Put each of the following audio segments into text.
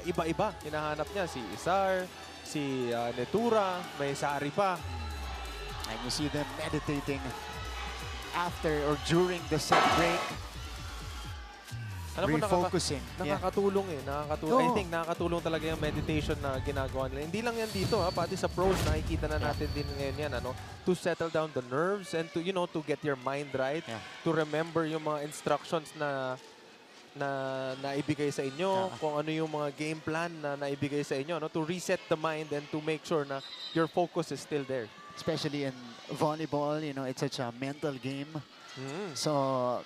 iba-iba. Hinahanap niya si Isar, si Netura, may Sari pa. And you see them meditating after or during the set break. Alam mo, Refocusing. nakakatulong eh. Nakakatulong. I think nakakatulong talaga yung meditation na ginagawa nila. Hindi lang yan dito, pati sa pros nakikita na natin din ngayon yan, to settle down the nerves and to, to get your mind right, to remember yung mga instructions na naibigay sa inyo, kung ano yung mga game plan na naibigay sa inyo, to reset the mind and to make sure na your focus is still there. Especially in volleyball, it's such a mental game. So,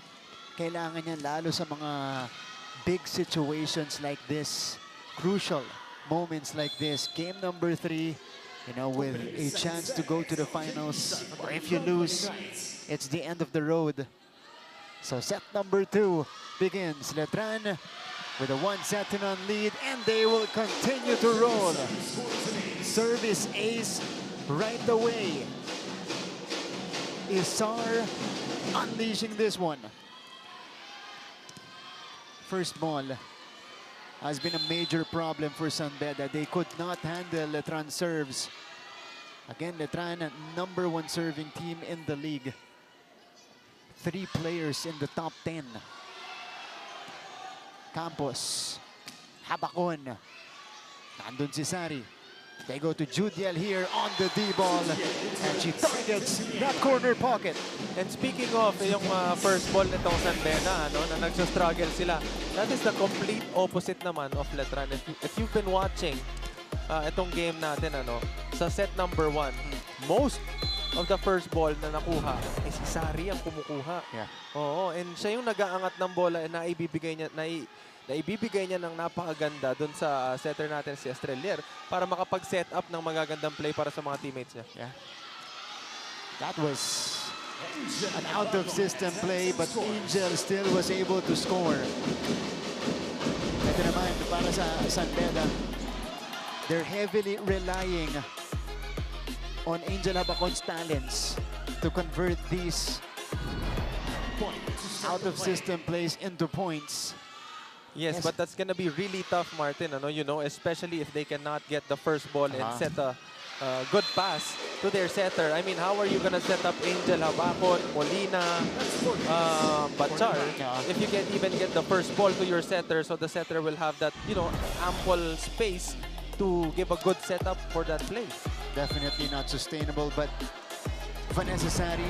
kailangan yan lalo sa mga big situations like this, crucial moments like this. Game number 3, with a chance to go to the finals. Or if you lose, it's the end of the road. So set number 2 begins. Letran with a 1-0 lead, and they will continue to roll. Service ace right away. Isar unleashing this one. First ball has been a major problem for San Beda. They could not handle Letran serves. Again, Letran, #1 serving team in the league. 3 players in the top 10. Campos, Habakon, nandun si Sari. They go to Judiel here on the D-ball, and she targets that corner pocket. And speaking of yung first ball nitong San Beda, na nagsa-struggle sila, that is the complete opposite naman of Letran. If you've been watching itong game natin, sa set number 1, most of the first ball na nakuha, si Sari ang kumukuha. Yeah. Oo, and siya yung nag-aangat ng bola na ibibigay niya ng napakaganda doon sa setter natin si Estrelier para makapag-set up ng magagandang play para sa mga teammates niya. Yeah. That was an out-of-system play, but Angel still was able to score. Ito naman para sa San Beda. They're heavily relying on Angel Habacon's talents to convert these out-of-system plays into points. Yes, but that's gonna be really tough, Martin, especially if they cannot get the first ball and set a good pass to their setter. I mean, how are you gonna set up Angel Habacon, Molina, Bachar if you can't even get the first ball to your setter, so the setter will have that, ample space to give a good setup for that play. Definitely not sustainable, but Vanessa Sari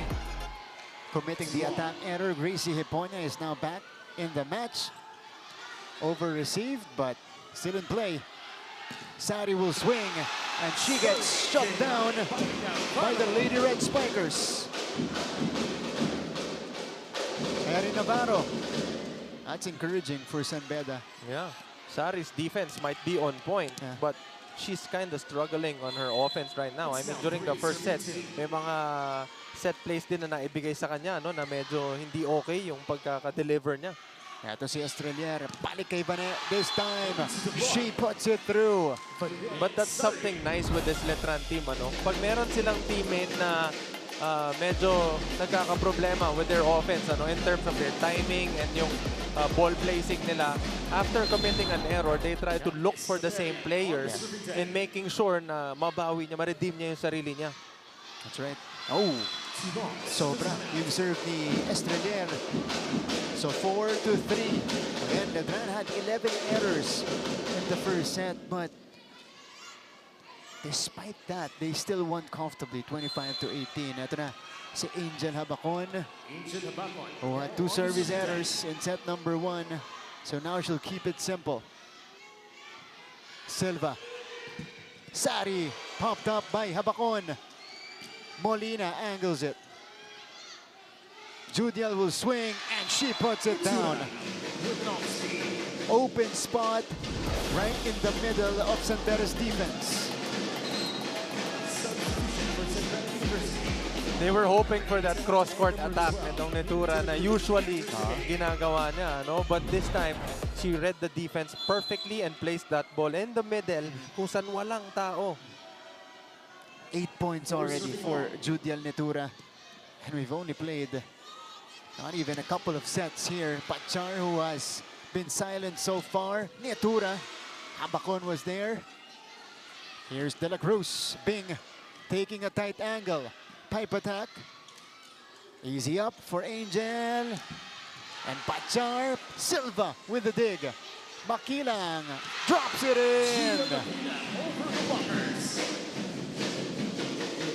committing the attack error. Gracie Hiponia is now back in the match. Over-received, but still in play. Sari will swing, and she gets shut down by the Lady Red Spikers. Erin Navarro. That's encouraging for San Beda. Yeah, Sari's defense might be on point, but she's kind of struggling on her offense right now. I mean, during the first set, may mga set plays din na naibigay sa kanya, na medyo hindi okay yung pagkaka-deliver niya. Ito si Estrelier, balik kay Vanessa this time. She puts it through. But that's something nice with this Letran team, Pag meron silang teammate na medyo nagkakaproblema with their offense, in terms of their timing and yung ball placing nila, after committing an error, they try to look for the same players and making sure na mabawi niya, ma-redeem niya yung sarili niya. That's right. Oh, sobra yung serve ni Estrelier. So 4-3. Again, Letran had 11 errors in the first set, but despite that, they still won comfortably, 25-18. Ito na si Angel Habacon, who had 2 service errors in set number 1. So now she'll keep it simple. Silva. Sari, popped up by Habacon. Molina angles it. Judiel will swing, and she puts it down. Open spot right in the middle of Santeras defense. They were hoping for that cross-court attack nitong Netura na usually ginagawa niya, But this time, she read the defense perfectly and placed that ball in the middle kung saan walang tao. 8 points already for Judiel Netura. And we've only played not even a couple of sets here. Bachar, who has been silent so far. Netura Abacon was there. Here's De La Cruz. Bing taking a tight angle. Pipe attack. Easy up for Angel. And Pachar. Silva with the dig. Makilang drops it in.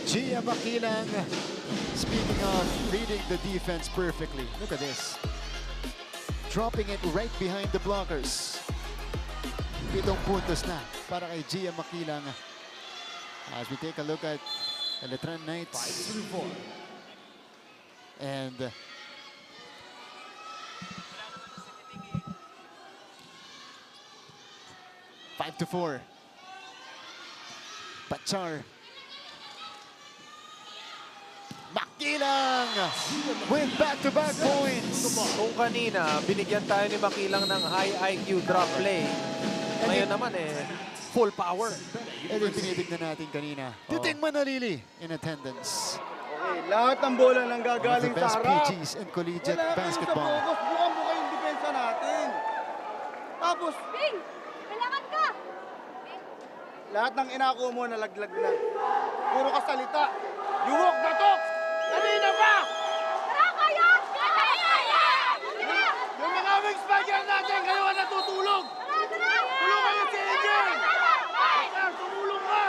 Gia Makilang. Speaking of reading the defense perfectly. Look at this. Dropping it right behind the blockers. 7 puntos na para kay Gia Makilang. As we take a look at the Letran Knights. And 5-4. Pachar. Makilang with back-to-back points. Kung kanina, binigyan tayo ni Makilang ng high IQ drop play. Ngayon naman full power. Ito yung tinitignan natin kanina. Titing Manalili in attendance. Okay, lahat ng bola nang One of the gagaling best sa harap. PGs in collegiate Wala kang basketball. sa focus, buka-buka yung depensa natin. Tapos, Bing! Kailangan ka! lahat ng inakuha mo nalaglag na. Puro ka salita. You walk the talk! Kanina pa! Tara, kaya! Kaya! Yung mga wing spiker natin, kayo ang natutulog! Tulungan kayo si Angel! Sir, tumulong ka!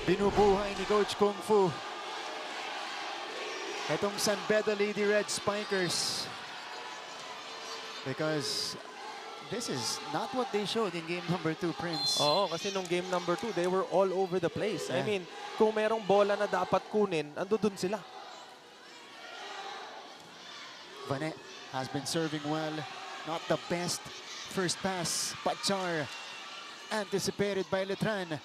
Binubuhay ni Coach Kung Fu. Itong San Beda Lady Red Spikers. Because this is not what they showed in game number 2, Prince. Oo, kasi nung game number 2, they were all over the place. I Yeah. mean, kung merong bola na dapat kunin, ando dun sila. Vanet has been serving well. Not the best first pass. Pachar anticipated by Letran.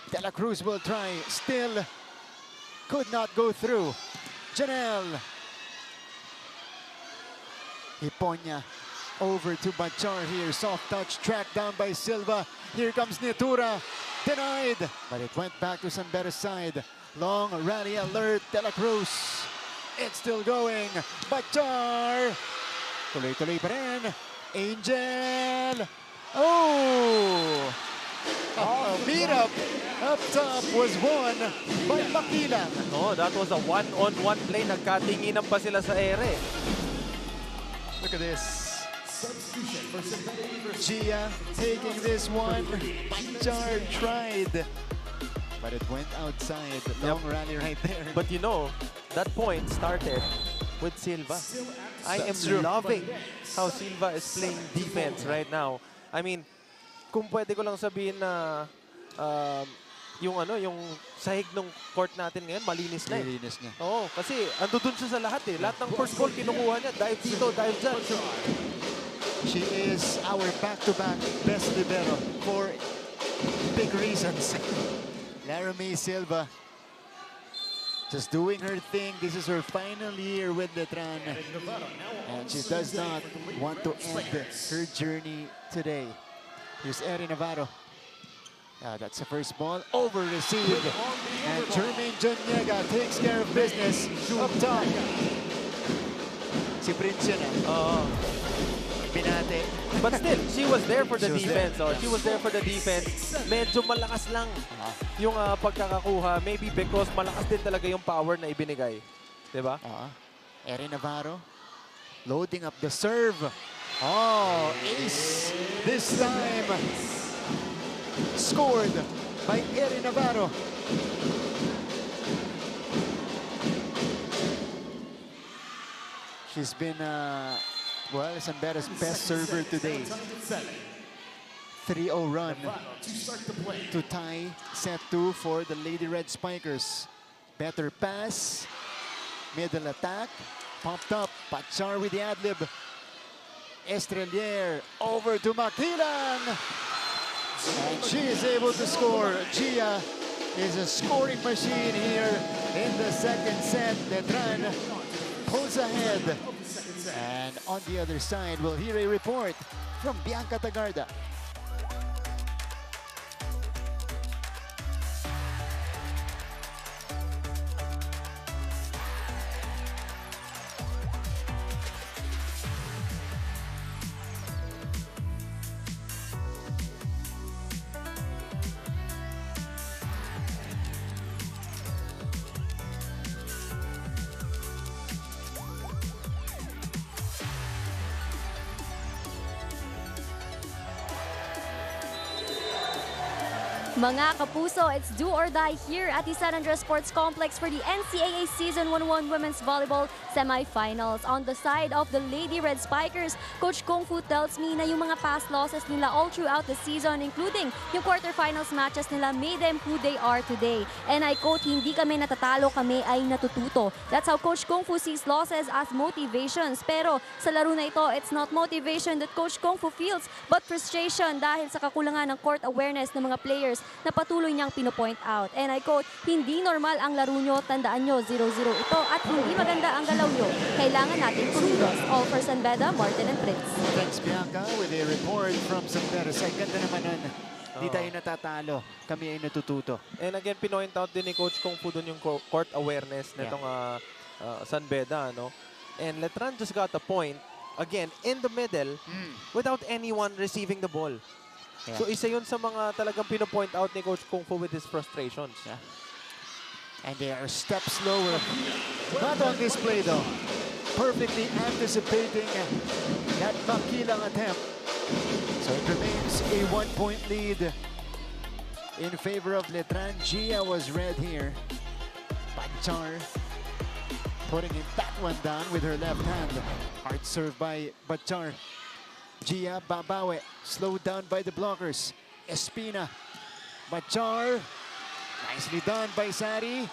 De La Cruz will try. Still could not go through. Janelle. Iponya over to Pachar here. Soft touch tracked down by Silva. Here comes Nietura. Denied. But it went back to San Beda's side. Long rally alert. De La Cruz. It's still going. Pachar. Tuloy-tuloy pa rin. Angel. Oh! Beat up top was won by Makilang. No, that was a one-on-one play. Nagkatinginan pa sila sa ere. Look at this. Gia taking this one. Pachar tried, but it went outside. Long rally right there. But you know, that point started with Silva. I am loving how Silva is playing defense right now. I mean, kung pwede ko lang sabihin na yung sahig ng court natin ngayon, malinis na. Nilinis niya. Oo, kasi ando dun siya sa lahat Lahat ng first ball kinukuha niya. Dive dito, dive dyan. She is our back-to-back best libero for big reasons. Laramie Silva just doing her thing. This is her final year with Letran. And she does not want to end her journey today. Here's Erin Navarro. That's the first ball. Over received. And Jermaine Joniega takes care of business up top. Si Prince yun Binate. But still, she was there for the She was defense. there. She was there for the defense. Medyo malakas lang yung pagkakakuha. Maybe because malakas din talaga yung power na ibinigay. Diba? Erin Navarro loading up the serve. Oh, ace this time. Scored by Erin Navarro. She's been, well, San Beda's best server today. 3-0 run to tie set 2 for the Lady Red Spikers. Better pass, middle attack, popped up, Pachar with the ad-lib. Estrelier over to Makilang. And she is able to score. Gia is a scoring machine here in the second set. Letran pulls ahead. And on the other side, we'll hear a report from Bianca Tagarda. Mga kapuso, it's do or die here at the San Andres Sports Complex for the NCAA Season 1-1 Women's Volleyball Semifinals. On the side of the Lady Red Spikers, Coach Kung Fu tells me na yung mga past losses nila all throughout the season, including yung quarterfinals matches nila, made them who they are today. And I quote, hindi kami natatalo, kami ay natututo. That's how Coach Kung Fu sees losses as motivations. Pero sa laro na ito, it's not motivation that Coach Kung Fu feels, but frustration dahil sa kakulangan ng court awareness ng mga players na patuloy niyang pinopoint out. And I quote, hindi normal ang laro nyo, tandaan nyo, 0-0 ito at hindi maganda ang galaw nyo. Kailangan natin kumilos. All for San Beda, Martin and Prince. Thanks, Bianca, with a report from San Beda. Ay, ganda naman nun. Hindi tayo natatalo. Kami ay natututo. And again, pinoint out din ni Coach Kung Fu dun yung court awareness nitong San Beda, no? And Letran just got a point, again, in the middle, without anyone receiving the ball. Yeah. So isa yun sa mga talagang pinopoint out ni Coach Kung Fu with his frustrations. Yeah. And they are steps slower. Not on this play though. Perfectly anticipating that makilang attempt. So it remains a 1-point lead in favor of Letran. Gia was red here. Bachar putting that one down with her left hand. Hard serve by Bachar. Gia Babawe slowed down by the blockers. Espina. Bachar. Nicely done by Sari.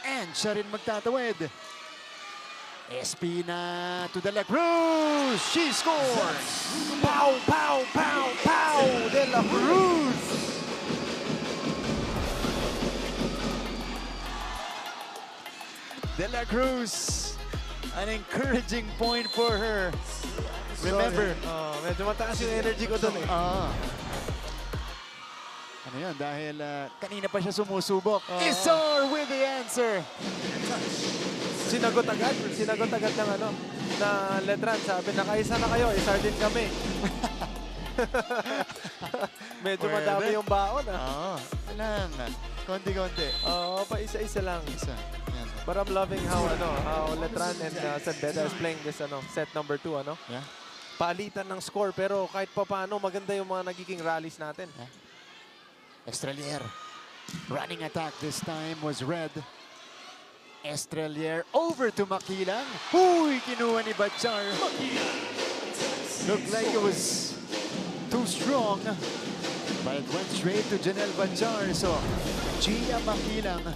And siya rin magtatawid. Espina to De La Cruz. She scores. Pow, pow, pow, pow! De La Cruz! De La Cruz. An encouraging point for her. Remember. Medyo mataas yung energy ko dun eh. Ano yun? Dahil kanina pa siya sumusubok. Isor with the answer. Sinagot agad ng ano, na Letran. Sabi, nakaisa na kayo, isar din kami. Medyo Pwede. madami yung baon ah. Lang. Konti-konti. Oo, pa isa-isa lang. Isa. Yan. But I'm loving how Letran and San Beda is playing this set number 2, ano? Yeah. Palitan ng score pero kahit pa paano maganda yung mga nagiging rallies natin. Estrelier. Running attack this time was red. Estrelier over to Makilang. Huy! Kinuha ni Bachar. Looked like it was too strong. But it went straight to Janelle Bachar. So, Gia Makilang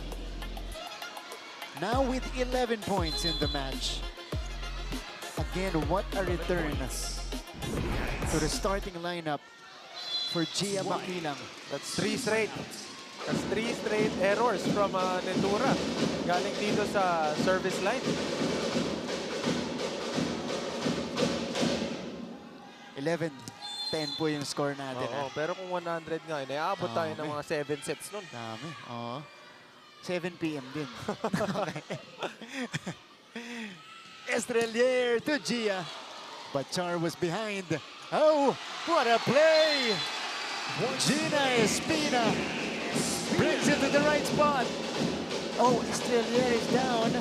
now with 11 points in the match. Again, what a return to the starting lineup for Gia Makilang. That's 3 straight. That's 3 straight errors from Nentura. Galing dito sa service line. 11-10 po yung score natin. Oo, pero kung 100 nga, inaabot tayo ng mga 7 sets nun. Dami. Oo. 7 p.m. din. Estrelier to Gia. Bachar was behind. Oh, what a play! Gina Espina brings it to the right spot. Oh, Estrelier is down.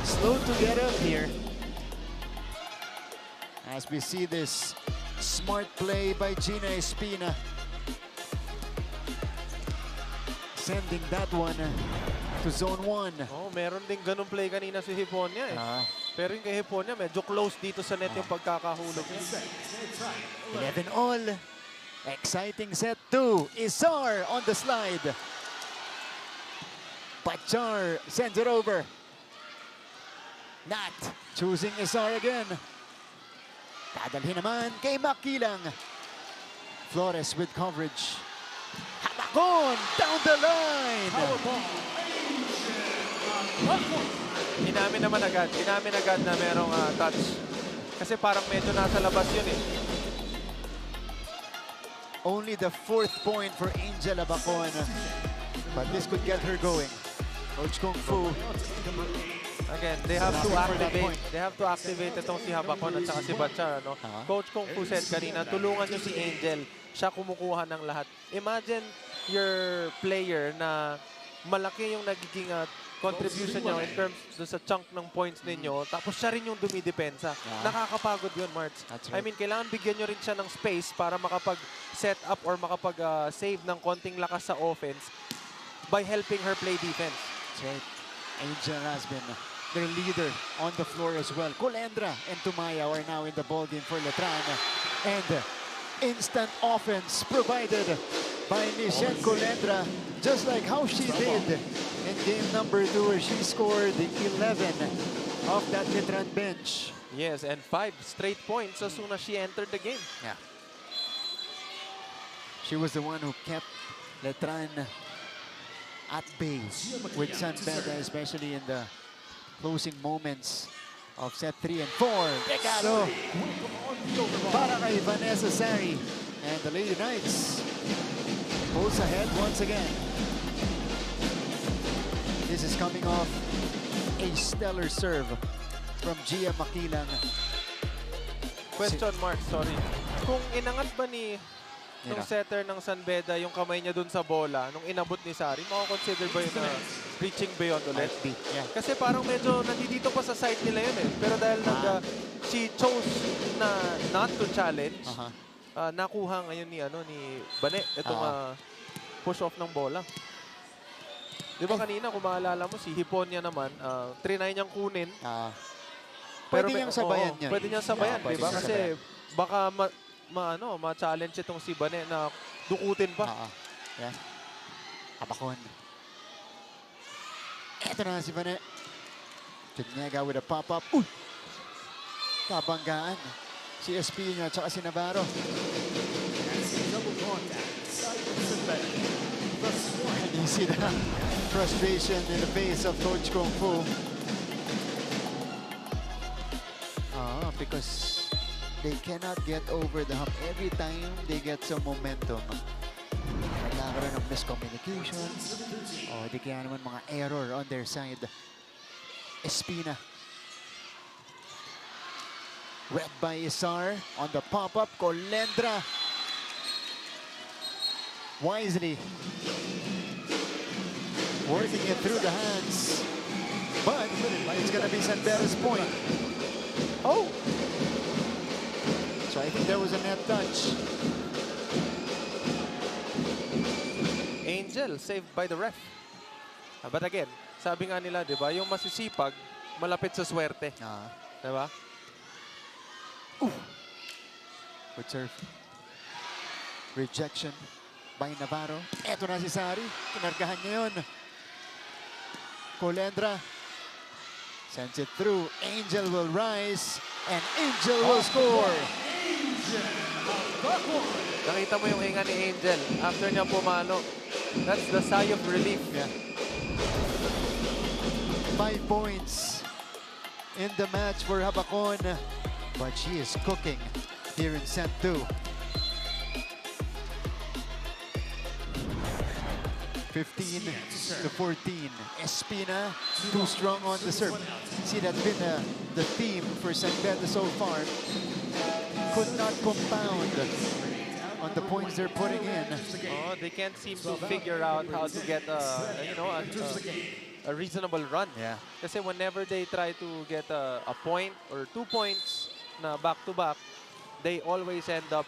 Slow to get up here. As we see this smart play by Gina Espina. Sending that one to zone 1. Oh, meron ding ganung play kanina si Hiponia eh. Pero yung kay Hiponia, medyo close dito sa net yung pagkakahulog niya. 11 all. Exciting set 2. Isar on the slide. Bachar sends it over. Nat choosing Isar again. Dadalhin naman kay Makilang. Flores with coverage. Habakon down the line. Inamin agad na merong touch. Kasi parang medyo nasa labas yun eh. Only the 4th point for Angel Habakon. But this could get her going. Coach Kung Fu. Again, they have to activate. They have to activate itong si Habakon at saka si Bachar. No? Coach Kung Fu said kanina, tulungan nyo si Angel. Siya kumukuha ng lahat. Imagine your player na malaki yung nagiging contribution niya in terms dun sa chunk ng points ninyo, tapos siya rin yung dumidepensa. Nakakapagod yun, Marts. That's I right. mean, kailangan bigyan nyo rin siya ng space para makapag-set up or makapag-save ng konting lakas sa offense by helping her play defense. That's right. Angel has been their leader on the floor as well. Colendra and Tumaya are now in the ballgame for Letran. And instant offense provided by Michelle Colendra, just like how she did in game number 2 where she scored 11 off that Letran bench. Yes, and 5 straight points as soon as she entered the game. Yeah. She was the one who kept Letran at bay with San Beda, especially in the closing moments of set 3 and 4. Pegado para kay Vanessa Sari. And the Lady Knights pulls ahead once again. This is coming off a stellar serve from Gia Makilang. Question mark, sorry. Kung inangat ba ni Yun nung na. setter ng San Beda yung kamay niya dun sa bola, nung inabot ni Sari, makakonsider ba yun na reaching beyond ulit? Might be, yeah. Kasi parang medyo nandito pa sa side nila yun eh. Pero dahil she chose na not to challenge, nakuha ngayon ni Bane itong push off ng bola. Di ba kanina, kung maalala mo, si Hiponia naman, trinay niyang kunin. Pwede niyang sabayan oo, yun. Pwede niyang sabayan, Pwede di ba? niyang Kasi baka ma-challenge itong si Bane na dukutin pa. Yeah. Abakon. Ito na si Bane. Tinyega with a pop-up. Uy! Kabanggaan. Si Espino at saka si Navarro. And you see the frustration in the face of Coach Kung Fu. Because they cannot get over the hump every time they get some momentum. Nagkakaroon ng miscommunication o di kaya naman mga error on their side. Espina. Read by Isar on the pop-up. Colendra. Wisely. Working it through the hands. But it's going to be Sandera's point. Oh! So I think there was a net touch. Angel saved by the ref. But again, sabi nga nila, di ba, yung masisipag, malapit sa swerte. Di ba? Good serve. Rejection by Navarro. Eto na si Sari. Kinargahan niya yun. Colendra sends it through. Angel will rise. And Angel will score. Nakita mo yung hinga ni Angel after niya pumalo. That's the sigh of relief. Yeah. 5 points in the match for Habakon. But she is cooking here in set 2. 15-14. Espina too strong on the serve. See, that's been the theme for San Beda so far. Could not compound on the points they're putting in. Oh, they can't seem to figure out how to get a reasonable run. Yeah. Kasi whenever they try to get a point or 2 points na back-to-back, they always end up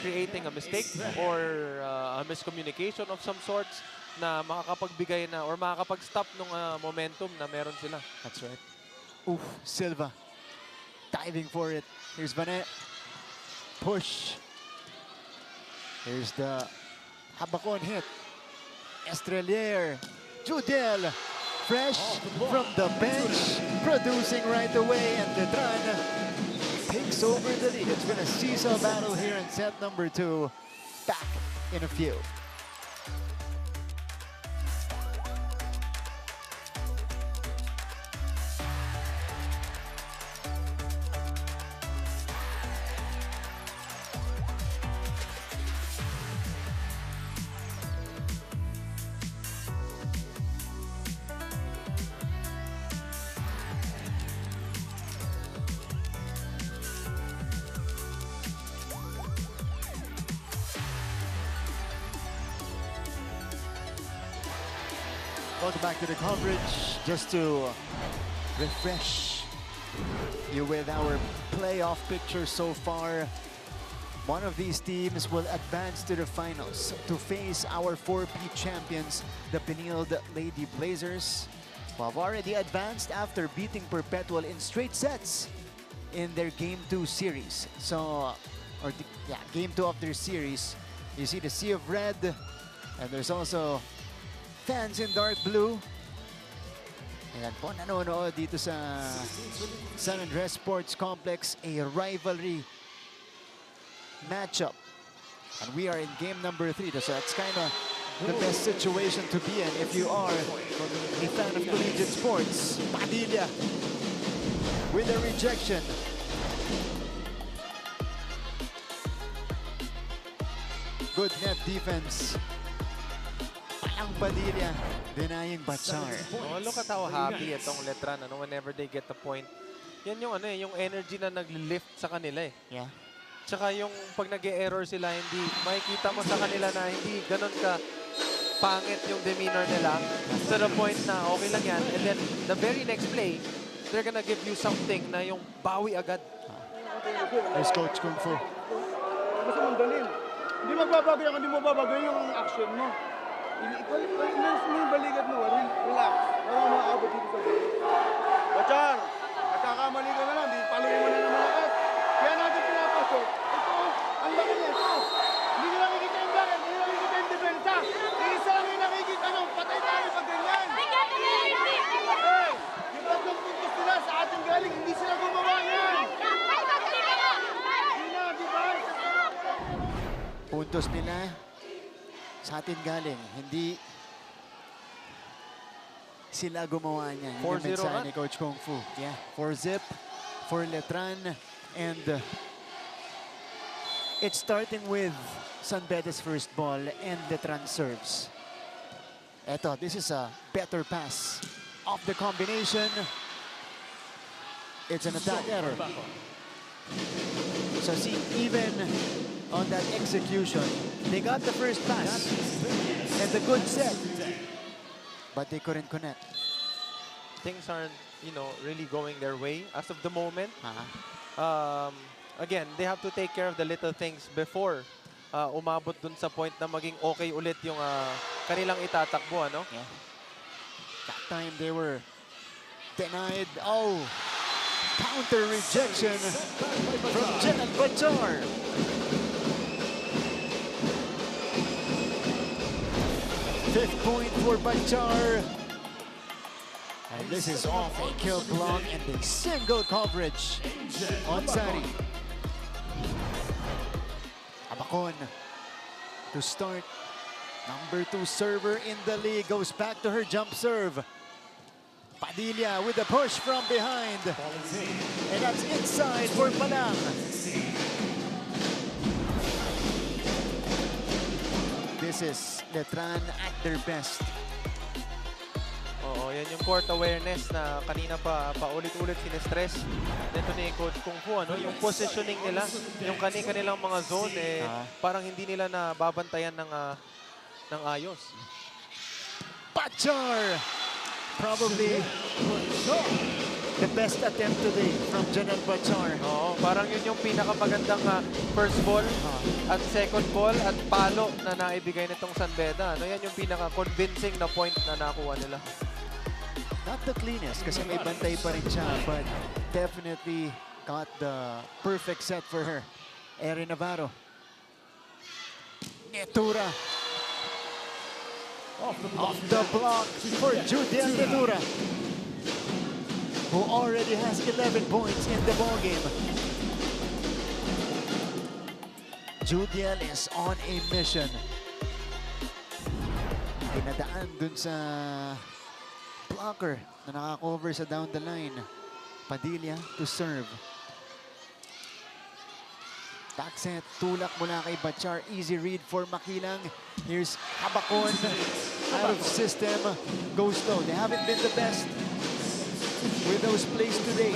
creating a mistake or a miscommunication of some sorts na makakapagbigay na or makakapag-stop ng momentum na meron sila. That's right. Oof, Silva diving for it. Here's Vanet. Push. Here's the Habakon hit. Estrelier. Judel. Fresh from the bench. Producing right away. And Letran takes over the lead. It's been a seesaw battle here in set number 2. Back in a few. welcome back to the coverage. Just to refresh you with our playoff picture so far. One of these teams will advance to the finals to face our 4P champions, the Benilde Lady Blazers, who have already advanced after beating Perpetual in straight sets in their Game 2 series. So, Game 2 of their series. You see the Sea of Red, and there's also fans in dark blue. Ayan po, nanonood dito sa San Andres Sports Complex, a rivalry matchup. And we are in game number 3, so that's kind of the best situation to be in if you are a fan of collegiate sports. Padilla with a rejection. Good net defense. Palang Padilla denying Bachar. Oh, look at how happy itong Letran whenever they get the point. Yan yung yung energy na nag-lift sa kanila eh. Yeah. Tsaka yung pag nag-e-error sila, hindi makikita mo sa kanila na hindi ganun ka pangit yung demeanor nila to the point na okay lang yan. And then the very next play, they're gonna give you something na yung bawi agad. There's Coach Kung Fu. Gusto mong dalhin. Hindi magbabago yan, hindi mo babago yung action mo. Ilas mo yung balikat mo, relax. Para makaabot dito sa balik. Bachar, nagkakamali ka na lang, di paluin mo na ng malakas. Kaya natin pinapasok. Ito, ang laki niya, ito. Hindi nyo nakikita yung bakit, hindi nyo nakikita yung depensa. Isa lang yung nakikita nyo, patay tayo pag ganyan. Hey, yung tatlong puntos nila sa ating galing, hindi sila gumawa yan. Hindi na, di ba? Puntos nila sa atin galing. Hindi sila gumawa niya. 4-0 mensahe ni Coach Kung Fu. Yeah, 4-zip for Letran. And it's starting with San Bede's first ball and Letran serves. Eto, this is a better pass off the combination. It's an attack error. So see, even on that execution, they got the first pass and the good set, but they couldn't connect. Things aren't, really going their way as of the moment. Again, they have to take care of the little things before umabot dun sa point na maging okay ulit yung kanilang itatakbo, ano? Yeah. That time they were denied. Oh, counter rejection from Janet Bachar. Fifth point for Bachar. And this is off a kill block and a single coverage on Sari. Abacon to start. Number 2 server in the league goes back to her jump serve. Padilla with a push from behind. And that's inside for Palang. This is Letran at their best. Oo, yan yung court awareness na kanina pa ulit-ulit sinestress nito ni Coach Kung Fu, yung positioning nila, yung kanilang mga zone, parang hindi nila nababantayan ng ayos. Bachar! Probably the best attempt today from Janet Bachar. Oo, parang yun yung pinakamagandang first ball at second ball at palo na naibigay nitong San Beda. Yan yung pinaka-convincing na point na nakuha nila. Not the cleanest kasi may bantay pa rin siya, but definitely got the perfect set for her. Erin Navarro. Netura. Off the block for Judiel Netura, who already has 11 points in the ballgame. Judiel is on a mission. Pinadaan dun sa blocker na nakakover sa down the line. Padilla to serve. Back set, tulak mula kay Bachar. Easy read for Makilang. Here's Abacon. Out of system. Goes low. They haven't been the best with those plays today.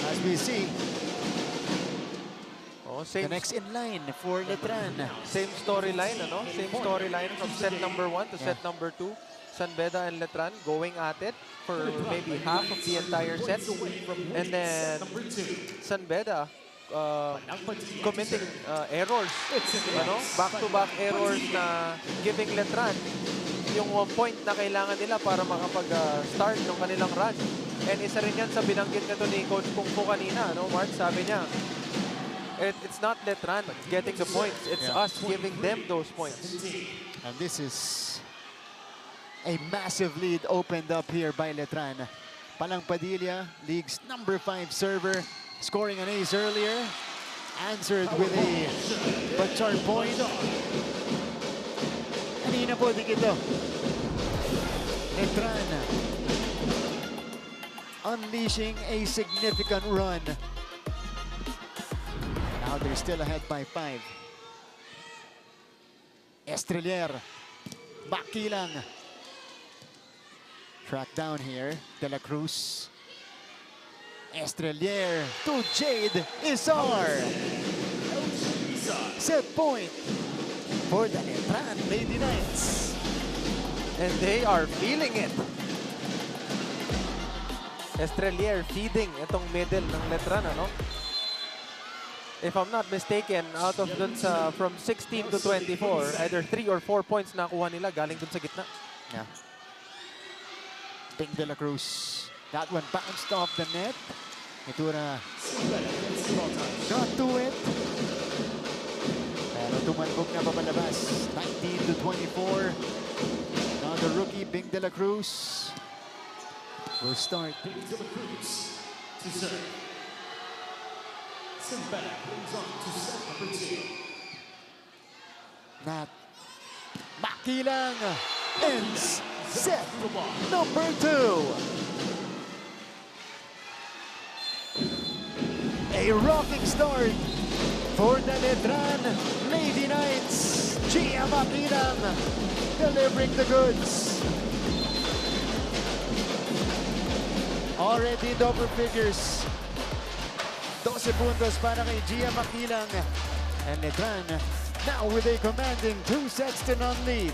As we see, Same, the next in line for Letran. Same storyline, Same storyline from set number 1 to set number 2. San Beda and Letran going at it for maybe half of the entire set. And then San Beda committing errors. Back-to-back errors na giving Letran yung point na kailangan nila para makapag-start ng kanilang run. And isa rin yan sa binanggit nito ni Coach Kung Fu kanina, Mark, sabi niya, it's not Letran getting the points, it's us giving them those points. And this is a massive lead opened up here by Letran. Palang Padilla, league's #5 server, scoring an ace earlier, answered with a Bachar point. Kanina po, dikito. Letran unleashing a significant run. Now they're still ahead by 5. Estrelier, Bakilang. Track down here, De La Cruz. Estrelier to Jade Isar. Set point for the Letran Lady Knights. And they are feeling it. Estrelier feeding itong middle ng Letran, If I'm not mistaken, out of dun sa from 16 to 24, either 3 or 4 points na kuha nila galing dun sa gitna. Yeah. Bing De La Cruz. That one bounced off the net. Itura got to it. Pero tumalbog na papalabas. 19 to 24. Now the rookie Bing De La Cruz will start. Bing De La Cruz to serve. Simbala moves on to set number 2. Nat Bakilang ends set number 2. A rocking start for the Letran Lady Knights. Gia Bakilang delivering the goods. Already double figures. 12 puntos para kay Gia Makilang. And Letran now with a commanding 2-0 lead.